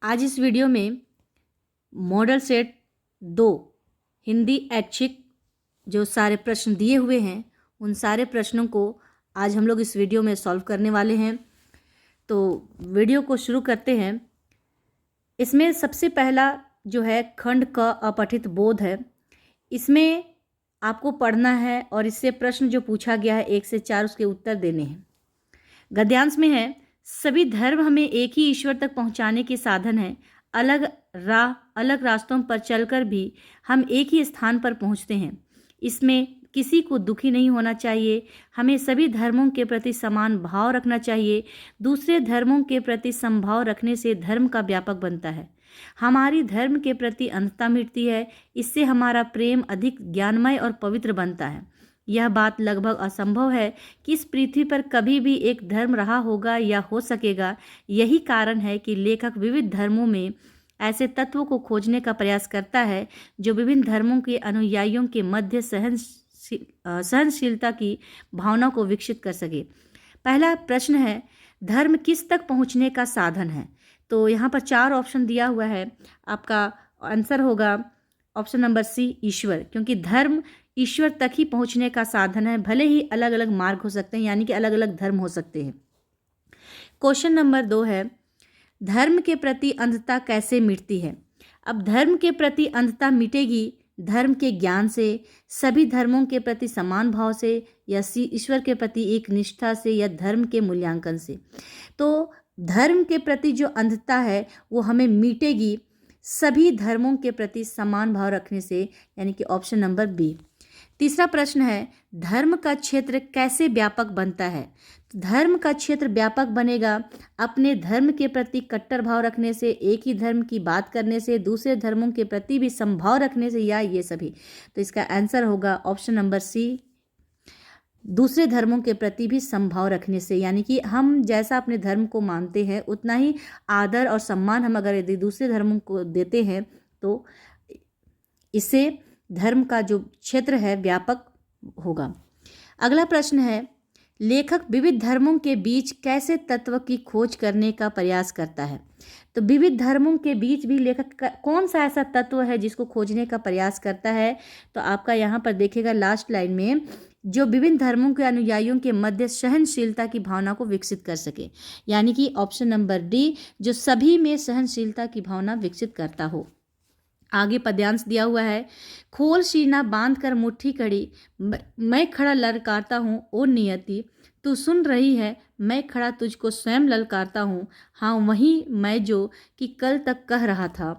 आज इस वीडियो में मॉडल सेट 2 हिंदी ऐच्छिक जो सारे प्रश्न दिए हुए हैं उन सारे प्रश्नों को आज हम लोग इस वीडियो में सॉल्व करने वाले हैं। तो वीडियो को शुरू करते हैं। इसमें सबसे पहला जो है खंड क अपठित बोध है। इसमें आपको पढ़ना है और इससे प्रश्न जो पूछा गया है 1 से 4 उसके उत्तर देने हैं। गद्यांश में है, सभी धर्म हमें एक ही ईश्वर तक पहुंचाने के साधन हैं। अलग रास्तों पर चलकर भी हम एक ही स्थान पर पहुंचते हैं। इसमें किसी को दुखी नहीं होना चाहिए। हमें सभी धर्मों के प्रति समान भाव रखना चाहिए। दूसरे धर्मों के प्रति समभाव रखने से धर्म का व्यापक बनता है। हमारी धर्म के प्रति अंधता मिटती है। इससे हमारा प्रेम अधिक ज्ञानमय और पवित्र बनता है। यह बात लगभग असंभव है कि इस पृथ्वी पर कभी भी एक धर्म रहा होगा या हो सकेगा। यही कारण है कि लेखक विविध धर्मों में ऐसे तत्वों को खोजने का प्रयास करता है जो विभिन्न धर्मों के अनुयायियों के मध्य सहनशीलता की भावना को विकसित कर सके। पहला प्रश्न है, धर्म किस तक पहुंचने का साधन है? तो यहाँ पर 4 ऑप्शन दिया हुआ है। आपका आंसर होगा ऑप्शन नंबर सी, ईश्वर, क्योंकि धर्म ईश्वर तक ही पहुंचने का साधन है। भले ही अलग अलग मार्ग हो सकते हैं, यानी कि अलग अलग धर्म हो सकते हैं। क्वेश्चन नंबर 2 है, धर्म के प्रति अंधता कैसे मिटती है? अब धर्म के प्रति अंधता मिटेगी धर्म के ज्ञान से, सभी धर्मों के प्रति समान भाव से, या ईश्वर के प्रति एक निष्ठा से, या धर्म के मूल्यांकन से। तो धर्म के प्रति जो अंधता है वो हमें मिटेगी सभी धर्मों के प्रति समान भाव रखने से, यानी कि ऑप्शन नंबर बी। तीसरा प्रश्न है, धर्म का क्षेत्र कैसे व्यापक बनता है? धर्म का क्षेत्र व्यापक बनेगा अपने धर्म के प्रति कट्टर भाव रखने से, एक ही धर्म की बात करने से, दूसरे धर्मों के प्रति भी समभाव रखने से, या ये सभी। तो इसका आंसर होगा ऑप्शन नंबर सी, दूसरे धर्मों के प्रति भी समभाव रखने से, यानी कि हम जैसा अपने धर्म को मानते हैं उतना ही आदर और सम्मान हम अगर यदि दूसरे धर्मों को देते हैं तो इससे धर्म का जो क्षेत्र है व्यापक होगा। अगला प्रश्न है, लेखक विविध धर्मों के बीच कैसे तत्व की खोज करने का प्रयास करता है? तो विविध धर्मों के बीच भी लेखक कौन सा ऐसा तत्व है जिसको खोजने का प्रयास करता है? तो आपका यहाँ पर देखिएगा लास्ट लाइन में, जो विभिन्न धर्मों के अनुयायियों के मध्य सहनशीलता की भावना को विकसित कर सके, यानी कि ऑप्शन नंबर डी, जो सभी में सहनशीलता की भावना विकसित करता हो। आगे पद्यांश दिया हुआ है, खोल सीना बांध कर मुट्ठी कड़ी, मैं खड़ा ललकारता हूँ ओ नियति, तू सुन रही है मैं खड़ा तुझको स्वयं ललकारता हूँ, हाँ वही मैं जो कि कल तक कह रहा था,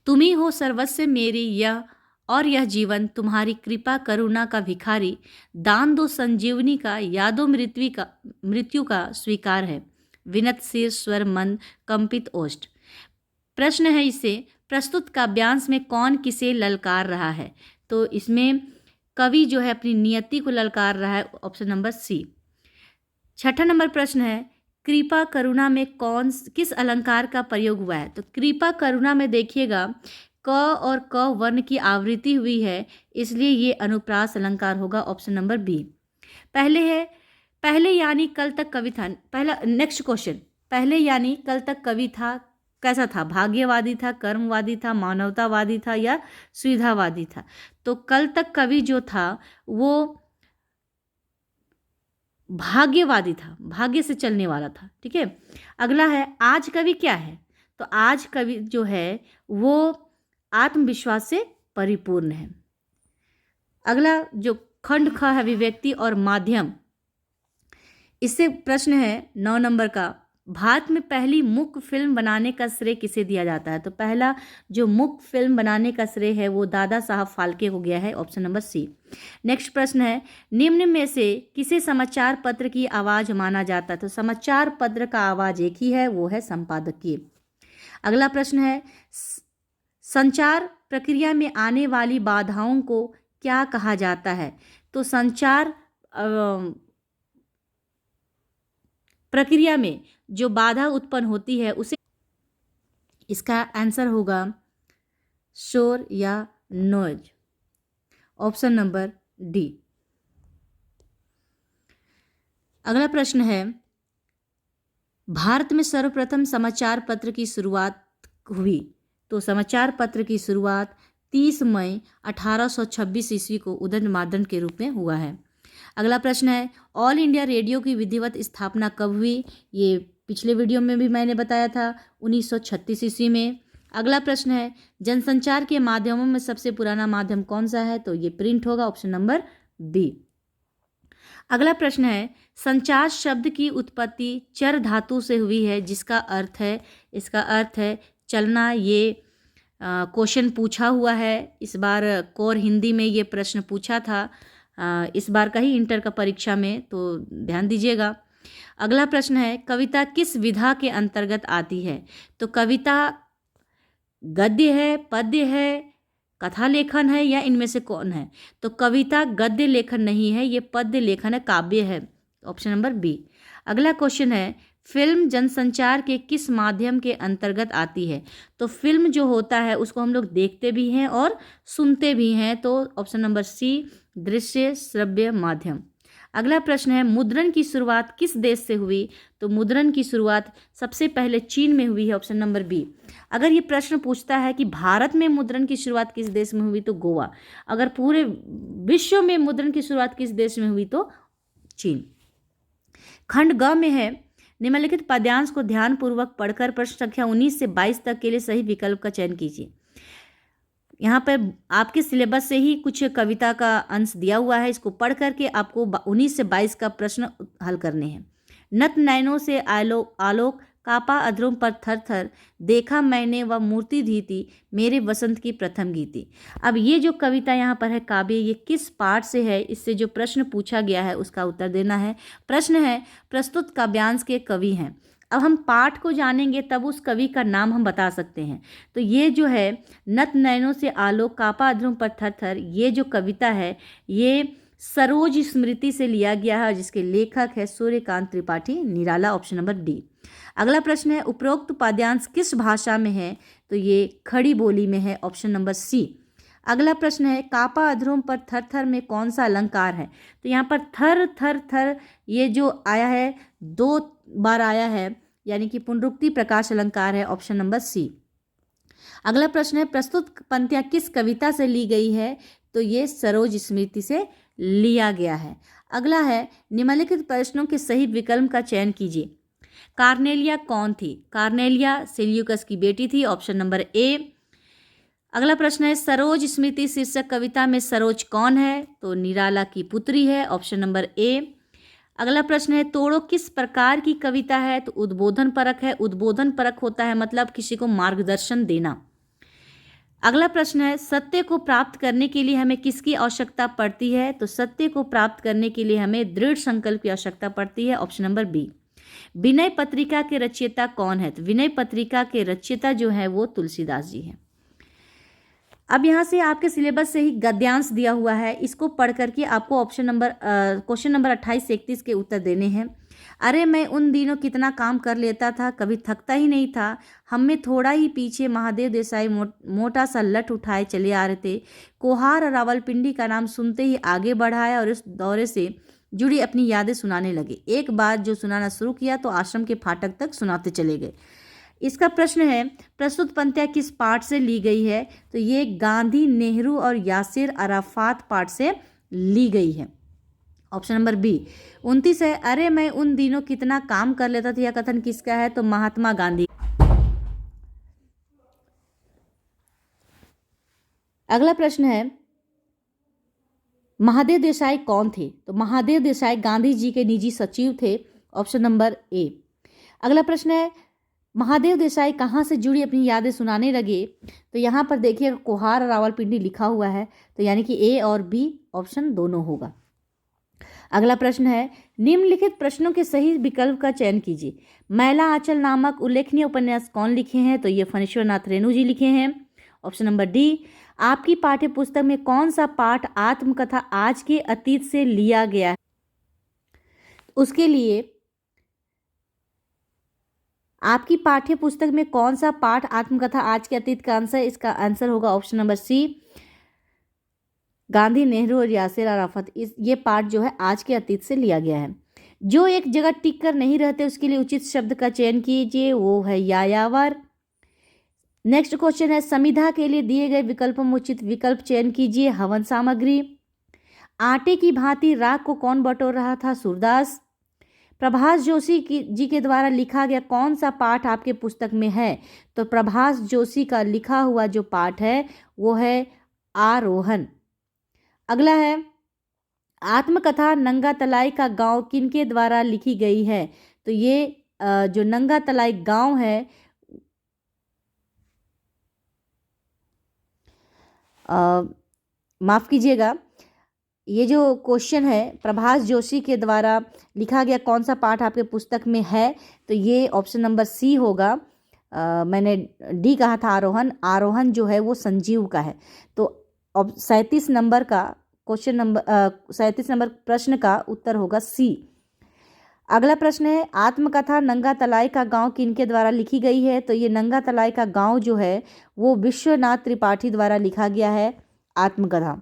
तुम ही हो सर्वस्व मेरी यह और यह जीवन तुम्हारी कृपा करुणा का भिखारी, दान दो संजीवनी का, यादो मृत्यु का स्वीकार है, विनत सिर स्वर मंद कंपित ओष्ठ। प्रश्न है इसे, प्रस्तुत काव्यांश में कौन किसे ललकार रहा है? तो इसमें कवि जो है अपनी नियति को ललकार रहा है, ऑप्शन नंबर सी। छठा नंबर प्रश्न है, कृपा करुणा में किस अलंकार का प्रयोग हुआ है? तो कृपा करुणा में देखिएगा क और क वर्ण की आवृत्ति हुई है, इसलिए ये अनुप्रास अलंकार होगा, ऑप्शन नंबर बी। पहले यानी कल तक कवि था। पहला नेक्स्ट क्वेश्चन, पहले यानी कल तक कवि था, कैसा था? भाग्यवादी था, कर्मवादी था, मानवतावादी था, या सुविधावादी था? तो कल तक कवि जो था वो भाग्यवादी था, भाग्य से चलने वाला था। ठीक है। अगला है, आज कवि क्या है? तो आज कवि जो है वो आत्मविश्वास से परिपूर्ण है। अगला जो खंड ख है, अभिव्यक्ति और माध्यम, इससे प्रश्न है 9 नंबर का, भारत में पहली मुख्य फिल्म बनाने का श्रेय किसे दिया जाता है? तो पहला जो मुख्य फिल्म बनाने का श्रेय है वो दादा साहब फाल्के को गया है, ऑप्शन नंबर सी। नेक्स्ट प्रश्न है, निम्न में से किसे समाचार पत्र की आवाज माना जाता है? तो समाचार पत्र का आवाज एक ही है, वो है संपादकीय। अगला प्रश्न है, संचार प्रक्रिया में आने वाली बाधाओं को क्या कहा जाता है? तो संचार प्रक्रिया में जो बाधा उत्पन्न होती है उसे, इसका आंसर होगा शोर या नॉइज, ऑप्शन नंबर डी। अगला प्रश्न है, भारत में सर्वप्रथम समाचार पत्र की शुरुआत हुई? तो समाचार पत्र की शुरुआत 30 मई 1826 ईस्वी को उदंत मादन के रूप में हुआ है। अगला प्रश्न है, ऑल इंडिया रेडियो की विधिवत स्थापना कब हुई? ये पिछले वीडियो में भी मैंने बताया था, 1936 ईस्वी में। अगला प्रश्न है, जनसंचार के माध्यमों में सबसे पुराना माध्यम कौन सा है? तो ये प्रिंट होगा, ऑप्शन नंबर बी। अगला प्रश्न है, संचार शब्द की उत्पत्ति चर धातु से हुई है, जिसका अर्थ है, इसका अर्थ है चलना। ये क्वेश्चन पूछा हुआ है इस बार कोर हिंदी में, ये प्रश्न पूछा था इस बार का ही इंटर का परीक्षा में, तो ध्यान दीजिएगा। अगला प्रश्न है, कविता किस विधा के अंतर्गत आती है? तो कविता गद्य है, पद्य है, कथा लेखन है, या इनमें से कौन है? तो कविता गद्य लेखन नहीं है, ये पद्य लेखन है, काव्य है, ऑप्शन नंबर बी। अगला क्वेश्चन है, फिल्म जनसंचार के किस माध्यम के अंतर्गत आती है? तो फिल्म जो होता है उसको हम लोग देखते भी हैं और सुनते भी हैं, तो ऑप्शन नंबर सी, दृश्य श्रव्य माध्यम। अगला प्रश्न है, मुद्रण की शुरुआत किस देश से हुई? तो मुद्रण की शुरुआत सबसे पहले चीन में हुई है, ऑप्शन नंबर बी। अगर ये प्रश्न पूछता है कि भारत में मुद्रण की शुरुआत किस देश में हुई, तो गोवा। अगर पूरे विश्व में मुद्रण की शुरुआत किस देश में हुई, तो चीन। खंड ग में है, निम्नलिखित पद्यांश को ध्यानपूर्वक पढ़कर प्रश्न संख्या 19 से 22 तक के लिए सही विकल्प का चयन कीजिए। यहाँ पर आपके सिलेबस से ही कुछ कविता का अंश दिया हुआ है, इसको पढ़ करके आपको 19 से 22 का प्रश्न हल करने हैं। नत नयनों से आलोक कापा अधरों पर थर थर, देखा मैंने वह मूर्ति धीती, मेरे वसंत की प्रथम गीति। अब ये जो कविता यहाँ पर है काव्य, ये किस पाठ से है, इससे जो प्रश्न पूछा गया है उसका उत्तर देना है। प्रश्न है, प्रस्तुत काव्यांश के कवि हैं। अब हम पाठ को जानेंगे तब उस कवि का नाम हम बता सकते हैं। तो ये जो है नत नयनों से आलोक कापा अधरों पर थर थर, ये जो कविता है ये सरोज स्मृति से लिया गया है, जिसके लेखक है Suryakant Tripathi Nirala, option number D. अगला प्रश्न है, उपरोक्त पद्यांश किस भाषा में है? तो ये खड़ी बोली में है, ऑप्शन नंबर सी। अगला प्रश्न है, कापा अधरों पर थर थर में कौन सा अलंकार है? तो यहाँ पर थर थर थर ये जो आया है 2 बार आया है, यानी कि पुनरुक्ति प्रकाश अलंकार है, ऑप्शन नंबर सी। अगला प्रश्न है, प्रस्तुत पंक्तियां किस कविता से ली गई है? तो ये सरोज स्मृति से लिया गया है। अगला है, निम्नलिखित प्रश्नों के सही विकल्प का चयन कीजिए। कार्नेलिया कौन थी? कार्नेलिया सेल्यूकस की बेटी थी, ऑप्शन नंबर ए। अगला प्रश्न है, सरोज स्मृति शीर्षक कविता में सरोज कौन है? तो निराला की पुत्री है, ऑप्शन नंबर ए। अगला प्रश्न है, तोड़ो किस प्रकार की कविता है? तो उद्बोधन परक है। उद्बोधन परक होता है मतलब किसी को मार्गदर्शन देना। अगला प्रश्न है, सत्य को प्राप्त करने के लिए हमें किसकी आवश्यकता पड़ती है? तो सत्य को प्राप्त करने के लिए हमें दृढ़ संकल्प की आवश्यकता पड़ती है, option number B. Vinay Patrika के रचयिता कौन है? तो विनय पत्रिका के रचयिता जो है वो तुलसीदास जी हैं। अब यहाँ से आपके सिलेबस से ही गद्यांश दिया हुआ है, इसको पढ़ करके आपको क्वेश्चन नंबर 28 से 31 के उत्तर देने हैं। अरे मैं उन दिनों कितना काम कर लेता था, कभी थकता ही नहीं था। हम में थोड़ा ही पीछे महादेव देसाई मोटा सा लठ उठाए चले आ रहे थे। कोहार और रावलपिंडी का नाम सुनते ही आगे बढ़ाया और इस दौरे से जुड़ी अपनी यादें सुनाने लगे। एक बार जो सुनाना शुरू किया तो आश्रम के फाटक तक सुनाते चले गए। इसका प्रश्न है, प्रस्तुत पंक्तियां किस पाठ से ली गई है? तो ये गांधी, नेहरू और यासिर अराफात पाठ से ली गई है, ऑप्शन नंबर बी। 29 है, अरे मैं उन दिनों कितना काम कर लेता था, यह कथन किसका है? तो महात्मा गांधी। अगला प्रश्न है, महादेव देसाई कौन थे? तो महादेव देसाई गांधी जी के निजी सचिव थे, ऑप्शन नंबर ए। अगला प्रश्न है, महादेव देसाई कहाँ से जुड़ी अपनी यादें सुनाने लगे? तो यहाँ पर देखिए कोहार और रावलपिंडी लिखा हुआ है, तो यानी कि ए और बी ऑप्शन दोनों होगा। अगला प्रश्न है, निम्नलिखित प्रश्नों के सही विकल्प का चयन कीजिए। मैला आंचल नामक उल्लेखनीय उपन्यास कौन लिखे हैं? तो ये फणीश्वर नाथ रेणु जी लिखे हैं, ऑप्शन नंबर डी। आपकी पाठ्य पुस्तक में कौन सा पाठ आत्मकथा आज के अतीत से लिया गया है? उसके लिए आपकी पाठ्य पुस्तक में कौन सा पाठ आत्मकथा आज के अतीत का आंसर? इसका आंसर होगा option number C, Gandhi, Nehru और यासिर अराफत। ये पाठ जो है आज के अतीत से लिया गया है। जो एक जगह टिक कर नहीं रहते उसके लिए उचित शब्द का चयन कीजिए, वो है यायावर। नेक्स्ट क्वेश्चन है, संविधा के लिए दिए गए विकल्पों में उचित विकल्प चयन कीजिए, हवन सामग्री। आटे की भांति राख को कौन बटोर रहा था, सूरदास। प्रभास जोशी जी के द्वारा लिखा गया कौन सा पाठ आपके पुस्तक में है, तो प्रभास जोशी का लिखा हुआ जो पाठ है वो है आरोहण। अगला है, आत्मकथा नंगा तलाई का गांव किनके द्वारा लिखी गई है, तो ये जो नंगा तलाई गांव है माफ़ कीजिएगा, ये जो क्वेश्चन है प्रभास जोशी के द्वारा लिखा गया कौन सा पाठ आपके पुस्तक में है, तो ये ऑप्शन नंबर सी होगा। मैंने डी कहा था आरोहण, आरोहण जो है वो संजीव का है। तो 37 नंबर का क्वेश्चन नंबर 37 नंबर प्रश्न का उत्तर होगा सी। अगला प्रश्न है, आत्मकथा नंगा तलाई का गांव किनके द्वारा लिखी गई है, तो ये नंगा तलाई का गांव जो है वो विश्वनाथ त्रिपाठी द्वारा लिखा गया है आत्मकथा।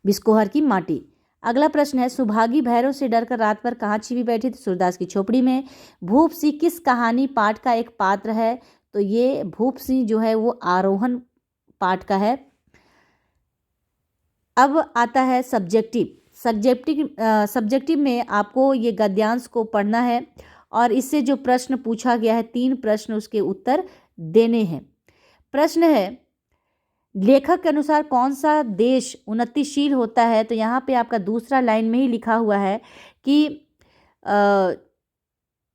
बिस्कोहर की माटी। अगला प्रश्न है, सुभागी भैरव से डरकर रात भर कहाँ छिपी बैठी थी, सूरदास की झोपड़ी में। भूप सिंह किस कहानी पाठ का एक पात्र है, तो ये भूप सिंह जो है वो आरोहण पाठ का है। अब आता है सब्जेक्टिव में आपको ये गद्यांश को पढ़ना है और इससे जो प्रश्न पूछा गया है 3 प्रश्न उसके उत्तर देने हैं। प्रश्न है, लेखक के अनुसार कौन सा देश उन्नतिशील होता है, तो यहाँ पे आपका दूसरा लाइन में ही लिखा हुआ है कि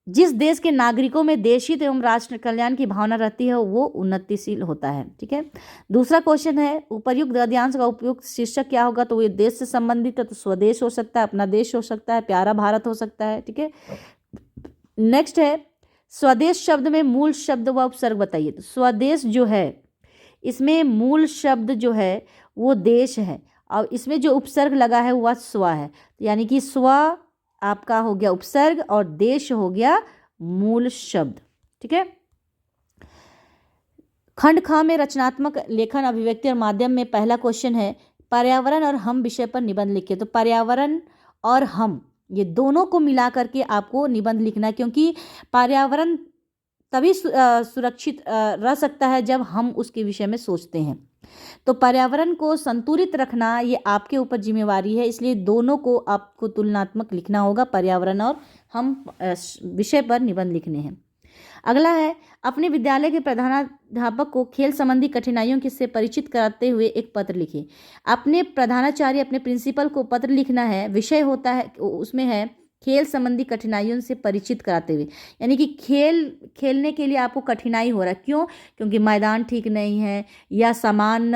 जिस देश के नागरिकों में देशहित एवं राष्ट्र कल्याण की भावना रहती है वो उन्नतिशील होता है। ठीक है। दूसरा क्वेश्चन है, उपर्युक्त गद्यांश का उपयुक्त शीर्षक क्या होगा, तो ये देश से संबंधित है तो स्वदेश हो सकता है, अपना देश हो सकता है, प्यारा भारत हो सकता है। ठीक है। नेक्स्ट है, स्वदेश शब्द में मूल शब्द व उपसर्ग बताइए, तो स्वदेश जो है इसमें मूल शब्द जो है वो देश है और इसमें जो उपसर्ग लगा है वह स्व है, यानी कि स्व आपका हो गया उपसर्ग और देश हो गया मूल शब्द। ठीक है। खंड ख में रचनात्मक लेखन अभिव्यक्ति और माध्यम में पहला क्वेश्चन है, पर्यावरण और हम विषय पर निबंध लिखिए। तो पर्यावरण और हम ये दोनों को मिला करके आपको निबंध लिखना है, क्योंकि पर्यावरण तभी सुरक्षित रह सकता है जब हम उसके विषय में सोचते हैं। तो पर्यावरण को संतुलित रखना ये आपके ऊपर जिम्मेवारी है, इसलिए दोनों को आपको तुलनात्मक लिखना होगा, पर्यावरण और हम विषय पर निबंध लिखने हैं। अगला है, अपने विद्यालय के प्रधानाध्यापक को खेल संबंधी कठिनाइयों से परिचित कराते हुए एक पत्र लिखिए। अपने प्रधानाचार्य अपने प्रिंसिपल को पत्र लिखना है, विषय होता है उसमें है खेल संबंधी कठिनाइयों से परिचित कराते हुए, यानी कि खेलने के लिए आपको कठिनाई हो रहा है, क्यों, क्योंकि मैदान ठीक नहीं है या सामान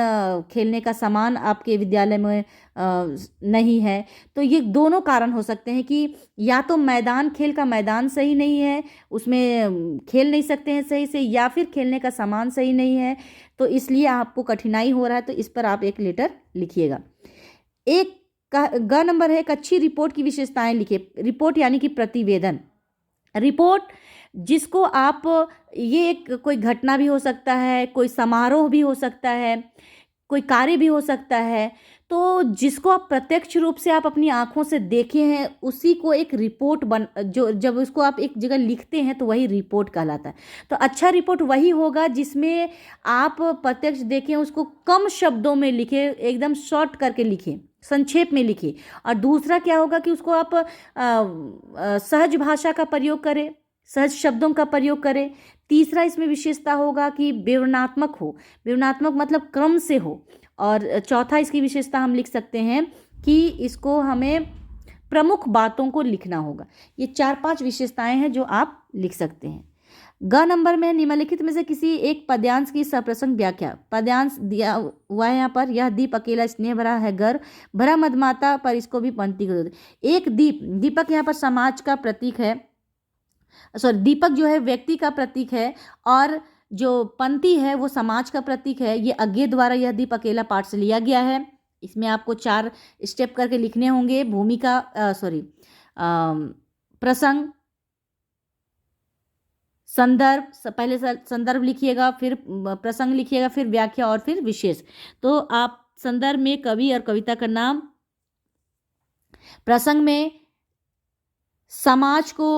खेलने का सामान आपके विद्यालय में नहीं है। तो ये दोनों कारण हो सकते हैं कि या तो मैदान खेल का मैदान सही नहीं है, उसमें खेल नहीं सकते हैं सही से, या फिर खेलने का सामान सही नहीं है, तो इसलिए आपको कठिनाई हो रहा है। तो इस पर आप एक लेटर लिखिएगा। एक ग नंबर है, एक अच्छी रिपोर्ट की विशेषताएं लिखिए। रिपोर्ट यानी कि प्रतिवेदन। रिपोर्ट जिसको आप, ये एक कोई घटना भी हो सकता है, कोई समारोह भी हो सकता है, कोई कार्य भी हो सकता है, तो जिसको आप प्रत्यक्ष रूप से आप अपनी आंखों से देखे हैं उसी को एक रिपोर्ट जो जब उसको आप एक जगह लिखते हैं तो वही रिपोर्ट कहलाता है। तो अच्छा रिपोर्ट वही होगा जिसमें आप प्रत्यक्ष देखें, उसको कम शब्दों में लिखें, एकदम शॉर्ट करके लिखें, संक्षेप में लिखिए। और दूसरा क्या होगा कि उसको आप सहज भाषा का प्रयोग करें, सहज शब्दों का प्रयोग करें। तीसरा इसमें विशेषता होगा कि विवरणात्मक हो, विवरणात्मक मतलब क्रम से हो। और चौथा इसकी विशेषता हम लिख सकते हैं कि इसको हमें प्रमुख बातों को लिखना होगा। ये 4-5 विशेषताएं हैं जो आप लिख सकते हैं। ग नंबर में निम्नलिखित में से किसी एक पद्यांश की सप्रसंग व्याख्या। पद्यांश दिया हुआ है यहाँ पर, यह दीप अकेला स्नेह भरा है घर, भरा मधमाता पर इसको भी पंक्ति को दे। एक दीप, दीपक यहाँ पर समाज का प्रतीक है, सॉरी दीपक जो है व्यक्ति का प्रतीक है और जो पंक्ति है वो समाज का प्रतीक है। ये अज्ञे द्वारा यह दीप अकेला पाठ से लिया गया है। इसमें आपको 4 स्टेप करके लिखने होंगे। भूमिका प्रसंग, संदर्भ, पहले संदर्भ लिखिएगा, फिर प्रसंग लिखिएगा, फिर व्याख्या और फिर विशेष। तो आप संदर्भ में कवि और कविता का नाम, प्रसंग में समाज को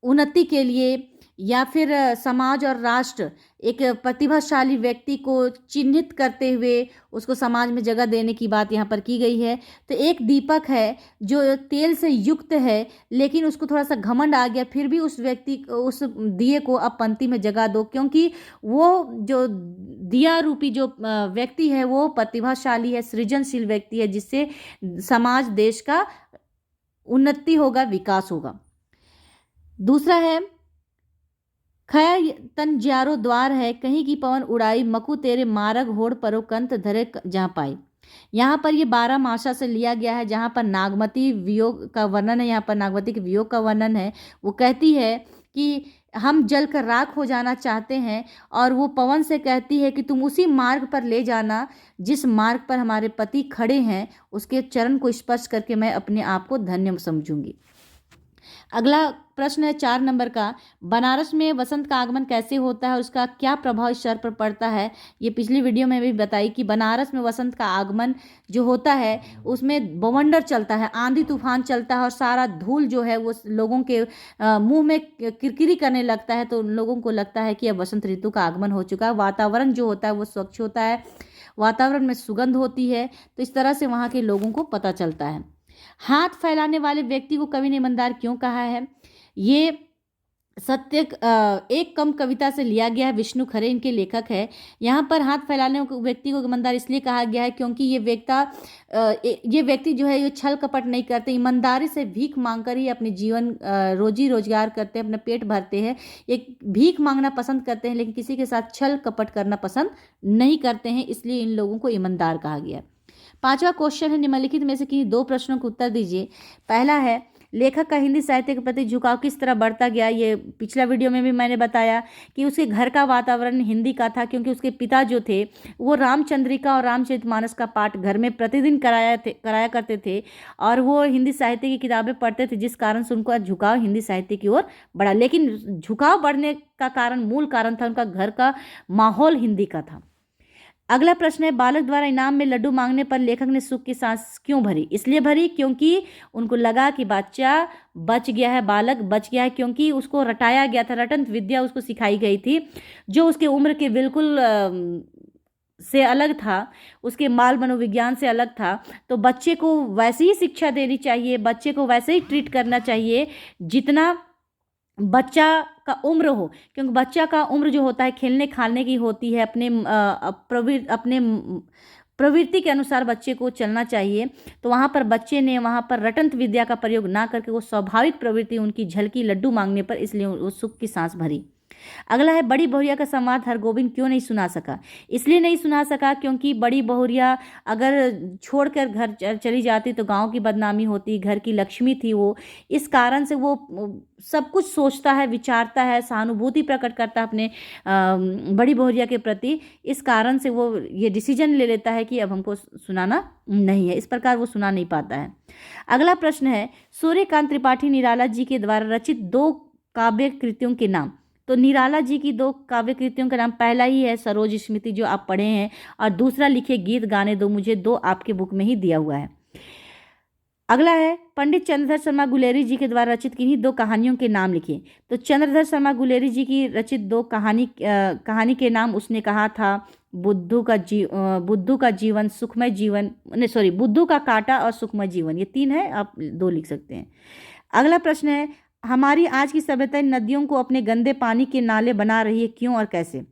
उन्नति के लिए या फिर समाज और राष्ट्र एक प्रतिभाशाली व्यक्ति को चिन्हित करते हुए उसको समाज में जगह देने की बात यहाँ पर की गई है। तो एक दीपक है जो तेल से युक्त है, लेकिन उसको थोड़ा सा घमंड आ गया, फिर भी उस व्यक्ति उस दिए को अब पंक्ति में जगह दो, क्योंकि वो जो दिया रूपी जो व्यक्ति है वो प्रतिभाशाली है, सृजनशील व्यक्ति है, जिससे समाज देश का उन्नति होगा, विकास होगा। दूसरा है खय तन ज्यारो द्वार है, कहीं की पवन उड़ाई, मकु तेरे मारग होड़ परो कंत धरे जहाँ पाई। यहाँ पर ये 12 मासा से लिया गया है, जहाँ पर नागमती वियोग का वर्णन है, यहाँ पर नागमती के वियोग का वर्णन है। वो कहती है कि हम जल कर राख हो जाना चाहते हैं, और वो पवन से कहती है कि तुम उसी मार्ग पर ले जाना जिस मार्ग पर हमारे पति खड़े हैं, उसके चरण को स्पर्श करके मैं अपने आप को धन्य समझूंगी। अगला प्रश्न है 4 नंबर का, बनारस में वसंत का आगमन कैसे होता है, उसका क्या प्रभाव इस शहर पर पड़ता है। ये पिछली वीडियो में भी बताई कि बनारस में वसंत का आगमन जो होता है उसमें बवंडर चलता है, आंधी तूफान चलता है, और सारा धूल जो है वो लोगों के मुंह में किरकिरी करने लगता है, तो उन लोगों को लगता है कि अब वसंत ऋतु का आगमन हो चुका है। वातावरण जो होता है वो स्वच्छ होता है, वातावरण में सुगंध होती है, तो इस तरह से वहाँ के लोगों को पता चलता है। हाथ फैलाने वाले व्यक्ति को कवि ने ईमानदार क्यों कहा है, ये सत्य एक कम कविता से लिया गया है, विष्णु खरे इनके लेखक है। यहाँ पर हाथ फैलाने व्यक्ति को ईमानदार इसलिए कहा गया है क्योंकि ये व्यक्ति जो है ये छल कपट नहीं करते, ईमानदारी से भीख मांगकर ही अपने जीवन रोजी रोजगार करते हैं, अपना पेट भरते हैं। एक भीख मांगना पसंद करते हैं, लेकिन किसी के साथ छल कपट करना पसंद नहीं करते हैं, इसलिए इन लोगों को ईमानदार कहा गया है। 5वां क्वेश्चन है, निम्नलिखित में से किन्हीं 2 प्रश्नों को उत्तर दीजिए। पहला है, लेखक का हिंदी साहित्य के प्रति झुकाव किस तरह बढ़ता गया। ये पिछला वीडियो में भी मैंने बताया कि उसके घर का वातावरण हिंदी का था, क्योंकि उसके पिता जो थे वो रामचंद्रिका और रामचरितमानस का पाठ घर में प्रतिदिन कराया करते थे, और वो हिंदी साहित्य की किताबें पढ़ते थे, जिस कारण से उनका झुकाव हिंदी साहित्य की ओर बढ़ा। लेकिन झुकाव बढ़ने का कारण, मूल कारण था उनका घर का माहौल हिंदी का था। अगला प्रश्न है, बालक द्वारा इनाम में लड्डू मांगने पर लेखक ने सुख की सांस क्यों भरी। इसलिए भरी क्योंकि उनको लगा कि बच्चा बच गया है, बालक बच गया है, क्योंकि उसको रटाया गया था, रटंत विद्या उसको सिखाई गई थी, जो उसके उम्र के बिल्कुल से अलग था, उसके माल मनोविज्ञान से अलग था। तो बच्चे को वैसे ही शिक्षा देनी चाहिए, बच्चे को वैसे ही ट्रीट करना चाहिए जितना बच्चा का उम्र हो, क्योंकि बच्चा का उम्र जो होता है खेलने खालने की होती है, अपने प्रवृत्ति के अनुसार बच्चे को चलना चाहिए। तो वहाँ पर बच्चे ने वहाँ पर रटंत विद्या का प्रयोग ना करके वो स्वाभाविक प्रवृत्ति उनकी झलकी लड्डू मांगने पर, इसलिए वो सुख की सांस भरी। अगला है, बड़ी बहुरिया का संवाद हरगोविंद क्यों नहीं सुना सका। इसलिए नहीं सुना सका क्योंकि बड़ी बहुरिया अगर छोड़कर घर चली जाती तो गांव की बदनामी होती, घर की लक्ष्मी थी वो, इस कारण से वो सब कुछ सोचता है, विचारता है, सहानुभूति प्रकट करता है अपने बड़ी बहुरिया के प्रति। इस कारण से वो ये डिसीजन ले लेता है कि अब हमको सुनाना नहीं है, इस प्रकार वो सुना नहीं पाता है। अगला प्रश्न है, सूर्यकांत त्रिपाठी निराला जी के द्वारा रचित 2 काव्य कृतियों के नाम। तो निराला जी की 2 काव्य कृतियों का नाम, पहला ही है सरोज स्मृति जो आप पढ़े हैं, और दूसरा लिखे गीत गाने दो मुझे, 2 आपके बुक में ही दिया हुआ है। अगला है, पंडित चंद्रधर शर्मा गुलेरी जी के द्वारा रचित किन्हीं 2 कहानियों के नाम लिखिए। तो चंद्रधर शर्मा गुलेरी जी की रचित 2 कहानी के नाम उसने कहा था, बुद्धू का जीवन, सुखमय जीवन, नहीं सॉरी, बुद्धू का कांटा और सुखमय जीवन, ये 3 है, आप 2 लिख सकते हैं। अगला प्रश्न है, हमारी आज की सभ्यता नदियों को अपने गंदे पानी के नाले बना रही है, क्यों और कैसे।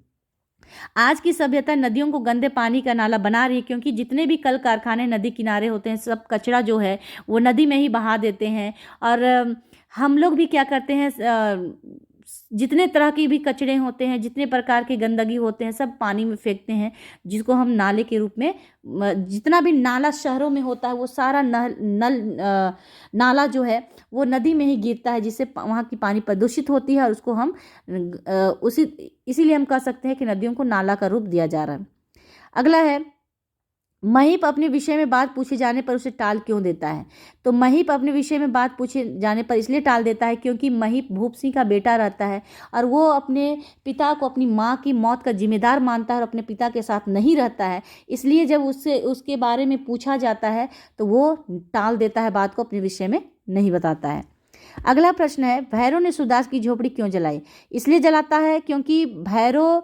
आज की सभ्यता नदियों को गंदे पानी का नाला बना रही है क्योंकि जितने भी कल कारखाने नदी किनारे होते हैं, सब कचरा जो है वो नदी में ही बहा देते हैं। और हम लोग भी क्या करते हैं, जितने तरह की भी कचरे होते हैं, जितने प्रकार के गंदगी होते हैं, सब पानी में फेंकते हैं, जिसको हम नाले के रूप में, जितना भी नाला शहरों में होता है वो सारा नाला जो है वो नदी में ही गिरता है, जिससे वहाँ की पानी प्रदूषित होती है, और उसको हम इसीलिए हम कह सकते हैं कि नदियों को नाला का रूप दिया जा रहा है। अगला है, महीप अपने विषय में बात पूछे जाने पर उसे टाल क्यों देता है। तो महीप अपने विषय में बात पूछे जाने पर इसलिए टाल देता है क्योंकि महीप भूप सिंह का बेटा रहता है, और वो अपने पिता को अपनी माँ की मौत का जिम्मेदार मानता है और अपने पिता के साथ नहीं रहता है। इसलिए जब उसके बारे में पूछा जाता है तो वो टाल देता है बात को, अपने विषय में नहीं बताता है। अगला प्रश्न है, भैरव ने सूरदास की झोपड़ी क्यों जलाई? इसलिए जलाता है क्योंकि भैरव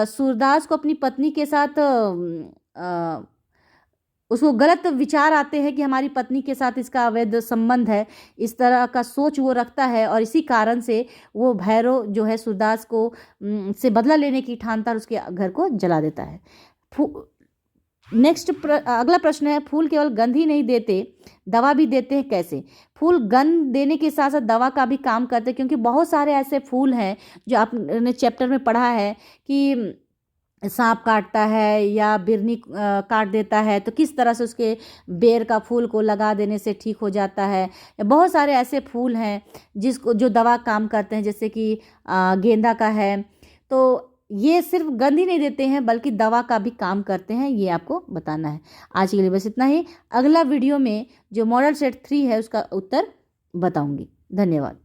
सूरदास को अपनी पत्नी के साथ उसको गलत विचार आते हैं कि हमारी पत्नी के साथ इसका अवैध संबंध है, इस तरह का सोच वो रखता है और इसी कारण से वो भैरव जो है सूरदास को से बदला लेने की ठानता और उसके घर को जला देता है। अगला प्रश्न है, फूल केवल गंध ही नहीं देते, दवा भी देते हैं, कैसे? फूल गंध देने के साथ साथ दवा का भी काम करते हैं, क्योंकि बहुत सारे ऐसे फूल हैं जो आपने चैप्टर में पढ़ा है कि सांप काटता है या बिरनी काट देता है तो किस तरह से उसके बेर का फूल को लगा देने से ठीक हो जाता है। बहुत सारे ऐसे फूल हैं जिसको जो दवा काम करते हैं, जैसे कि गेंदा का है। तो ये सिर्फ गंध ही नहीं देते हैं बल्कि दवा का भी काम करते हैं, ये आपको बताना है। आज के लिए बस इतना ही। अगला वीडियो में जो मॉडल सेट 3 है उसका उत्तर बताऊंगी। धन्यवाद।